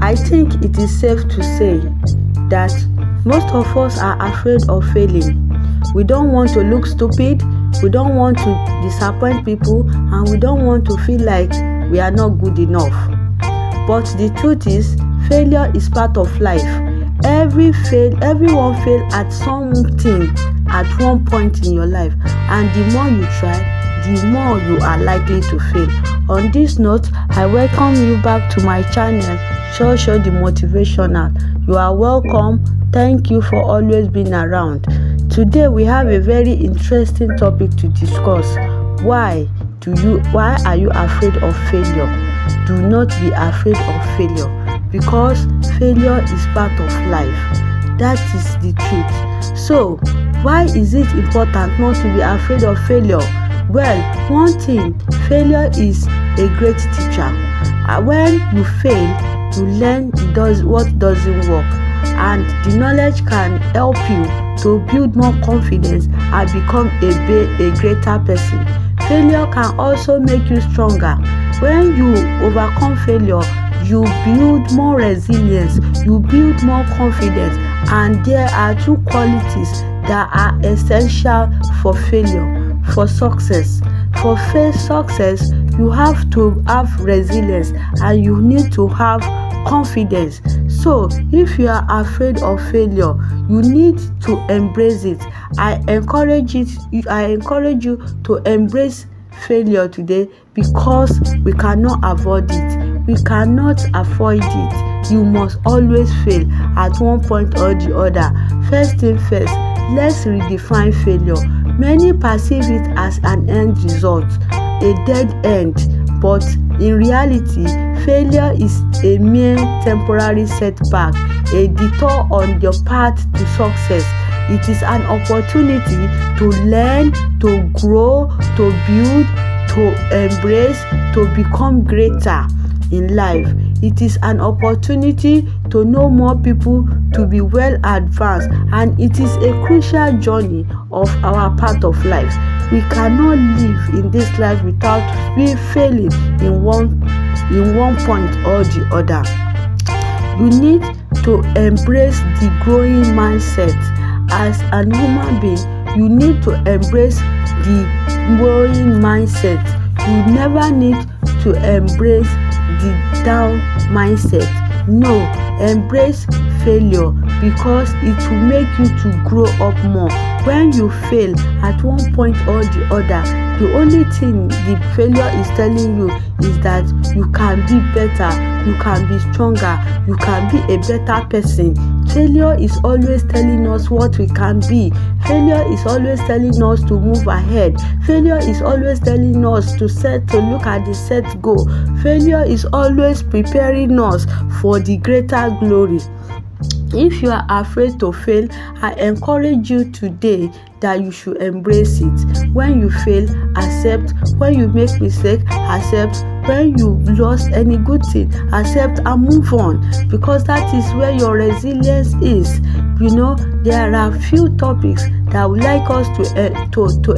I think it is safe to say that most of us are afraid of failing. We don't want to look stupid, we don't want to disappoint people, and we don't want to feel like we are not good enough. But the truth is, failure is part of life. Everyone fail at something at one point in your life, and the more you try, the more you are likely to fail. On this note, I welcome you back to my channel, Show the Motivational. You are welcome. Thank you for always being around. Today we have a very interesting topic to discuss. Why are you afraid of failure? Do not be afraid of failure, because failure is part of life. That is the truth. So, why is it important not to be afraid of failure? Well, one thing, failure is a great teacher. When you fail, you learn what doesn't work, and the knowledge can help you to build more confidence and become a greater person. Failure can also make you stronger. When you overcome failure, you build more resilience, you build more confidence, and there are two qualities that are essential for success. For success, you have to have resilience and you need to have confidence. So, if you are afraid of failure, you need to embrace it. I encourage you to embrace failure today, because we cannot avoid it. We cannot avoid it. You must always fail at one point or the other. First thing first, let's redefine failure. Many perceive it as an end result, a dead end, but in reality, failure is a mere temporary setback, a detour on your path to success. It is an opportunity to learn, to grow, to build, to embrace, to become greater in life. It is an opportunity to know more people, to be well advanced, and it is a crucial journey of our path of life. We cannot live in this life without failing in one point or the other. You need to embrace the growing mindset. As a human being, you need to embrace the growing mindset. You never need to embrace the down mindset. No, embrace failure, because it will make you to grow up more. When you fail at one point or the other, the only thing the failure is telling you is that you can be better, you can be stronger, you can be a better person. Failure is always telling us what we can be. Failure is always telling us to move ahead. Failure is always telling us to look at the set goal. Failure is always preparing us for the greater glory. If you are afraid to fail, I encourage you today that you should embrace it. When you fail, accept. When you make mistake, accept. When you lost any good thing, accept and move on, because that is where your resilience is. You know, there are few topics that I would like us to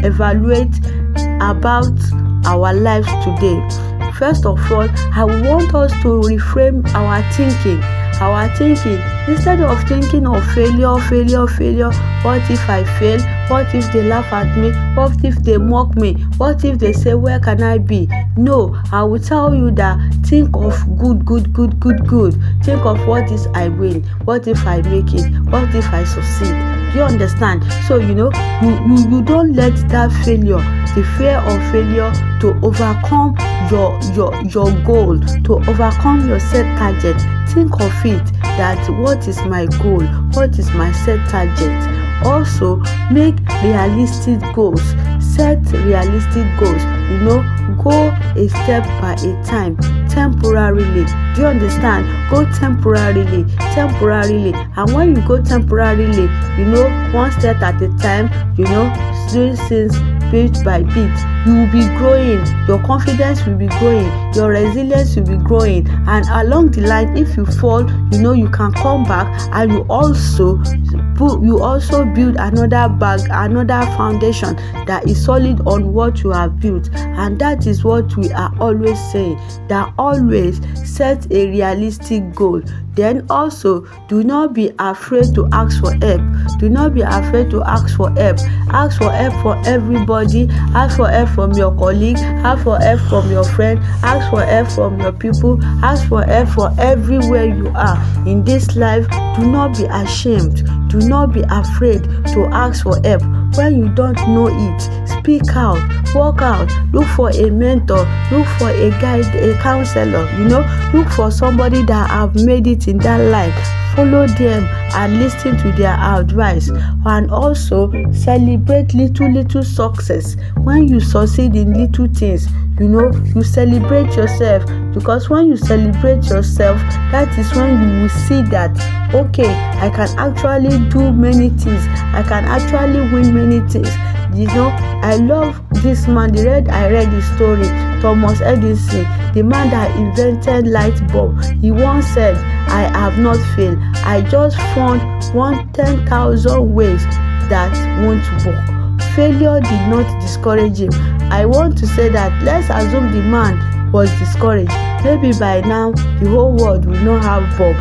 evaluate about our lives today. First of all, I want us to reframe our thinking. Instead of thinking of failure, what if I fail? What if they laugh at me? What if they mock me? What if they say, where can I be? No, I will tell you that think of good. Think of what is I win? What if I make it? What if I succeed? Do you understand? So, you don't let that failure, the fear of failure, to overcome your goal, to overcome your set target. Think of it that what is my goal? What is my set target? Also, make realistic goals. Set realistic goals. Go a step by a time, temporarily. Do you understand? Go temporarily. And when you go temporarily, one step at a time, doing things bit by bit, you will be growing. Your confidence will be growing. Your resilience will be growing. And along the line, if you fall, you can come back, and you also build another foundation that is solid on what you have built. And that is what we are always saying, that always set a realistic goal. Then also, do not be afraid to ask for help. Do not be afraid to ask for help. Ask for help for everybody. Ask for help from your colleague. Ask for help from your friend. Ask for help from your people. Ask for help for everywhere you are in this life. Do not be ashamed. Do not be afraid to ask for help. When you don't know it, speak out, walk out, look for a mentor, look for a guide, a counselor, look for somebody that have made it in that life. Follow them and listen to their advice. And also celebrate little success. When you succeed in little things, you celebrate yourself, because when you celebrate yourself, that is when you will see that, okay, I can actually do many things. I can actually win many things. I love this man. I read his story, Thomas Edison, the man that invented light bulb. He once said, I have not failed. I just found 10,000 ways that won't work. Failure did not discourage him. I want to say that let's assume the man was discouraged. Maybe by now the whole world will not have bulb,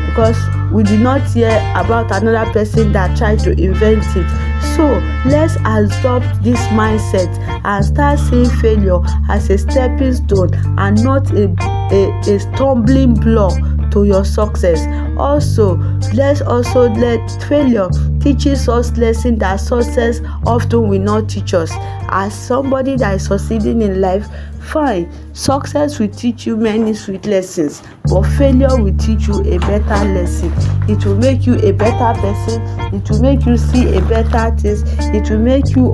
because we did not hear about another person that tried to invent it. So let's adopt this mindset and start seeing failure as a stepping stone and not a stumbling block to your success. Also, let failure teaches us lessons that success often will not teach us. As somebody that is succeeding in life, fine, success will teach you many sweet lessons, but failure will teach you a better lesson. It will make you a better person. It will make you see a better things. It will make you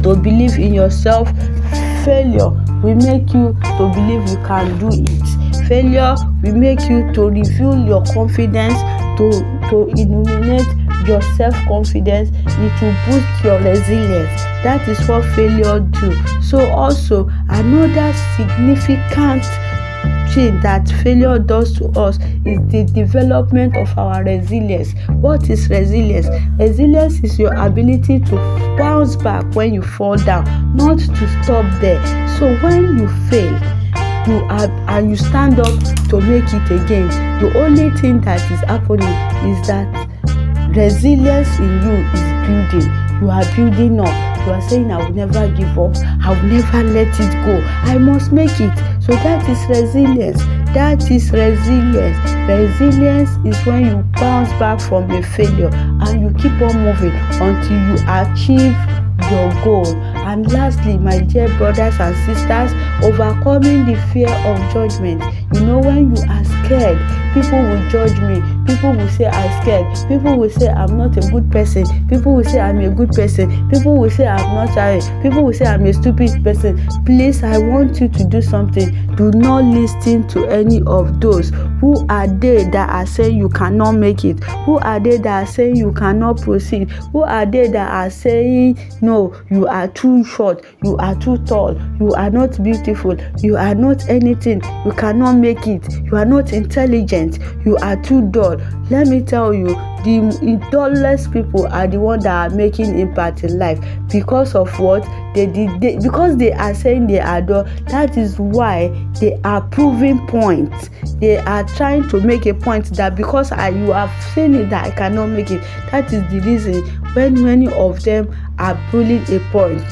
to believe in yourself. Failure will make you to believe you can do it. Failure will make you to reveal your confidence, to illuminate your self-confidence. It will boost your resilience. That is what failure do. So also another significant thing that failure does to us is the development of our resilience. What is resilience? Resilience is your ability to bounce back when you fall down, not to stop there. So when you fail, you stand up to make it again. The only thing that is happening is that resilience in you is building. You are building up. You are saying, I will never give up. I will never let it go. I must make it. So that is resilience. That is resilience. Resilience is when you bounce back from a failure and you keep on moving until you achieve your goal. And lastly, my dear brothers and sisters, overcoming the fear of judgment. When you are scared, people will judge me. People will say I'm scared. People will say I'm not a good person. People will say I'm a good person. People will say I'm not tired. People will say I'm a stupid person. Please, I want you to do something. Do not listen to any of those. Who are they that are saying you cannot make it? Who are they that are saying you cannot proceed? Who are they that are saying no, you are too short, you are too tall, you are not beautiful, you are not anything, you cannot make it, you are not intelligent, you are too dull? Let me tell you, the dullest people are the ones that are making impact in life. Because of what they did, because they are saying they are dull. That is why they are proving points. They are trying to make a point that because you have seen it that I cannot make it. That is the reason when many of them are pulling a point.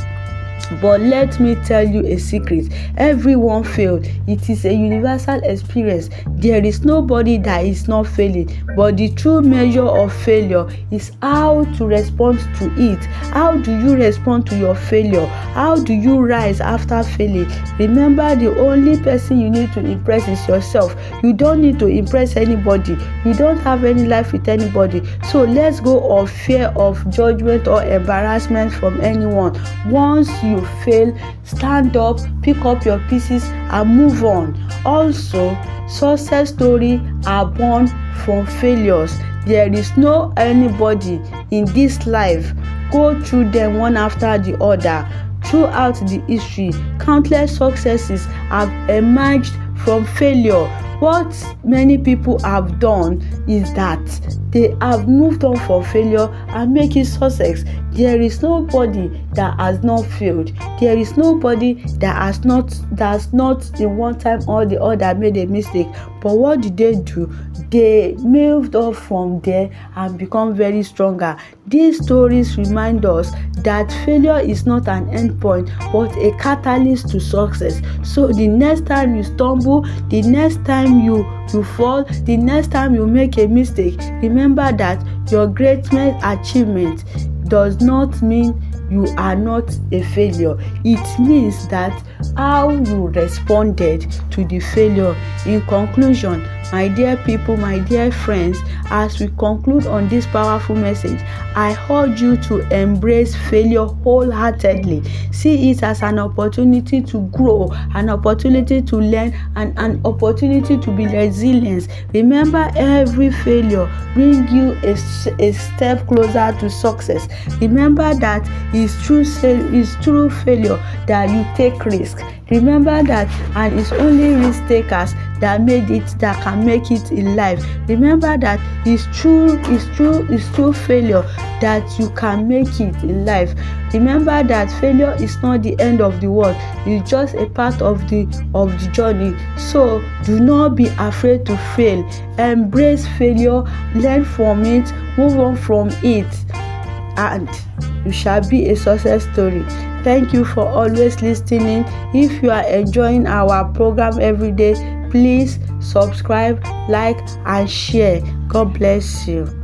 But let me tell you a secret. Everyone failed. It is a universal experience. There is nobody that is not failing. But the true measure of failure is how to respond to it. How do you respond to your failure? How do you rise after failing? Remember, the only person you need to impress is yourself. You don't need to impress anybody. You don't have any life with anybody. So let's go of fear of judgment or embarrassment from anyone. Once you fail, stand up, pick up your pieces and move on. Also, success stories are born from failures. There is no anybody in this life. Go through them one after the other. Throughout the history, countless successes have emerged from failure. What many people have done is that they have moved on from failure and make it success. There is nobody that has not failed. There is nobody that has not in one time or the other made a mistake. But what did they do? They moved on from there and become very stronger. These stories remind us that failure is not an end point but a catalyst to success. So the next time you stumble, the next time you fall, the next time you make a mistake, remember that your greatest achievement does not mean you are not a failure. It means that how you responded to the failure. In conclusion, my dear people, my dear friends, as we conclude on this powerful message, I urge you to embrace failure wholeheartedly. See it as an opportunity to grow, an opportunity to learn, and an opportunity to be resilient. Remember, every failure brings you a step closer to success. Remember that it's through failure that you take risk. Remember that, and it's only risk takers that can make it in life. Remember that it's through failure that you can make it in life. Remember that failure is not the end of the world. It's just a part of the journey. So do not be afraid to fail. Embrace failure, learn from it, move on from it, and you shall be a success story. Thank you for always listening. If you are enjoying our program every day, please subscribe, like, and share. God bless you.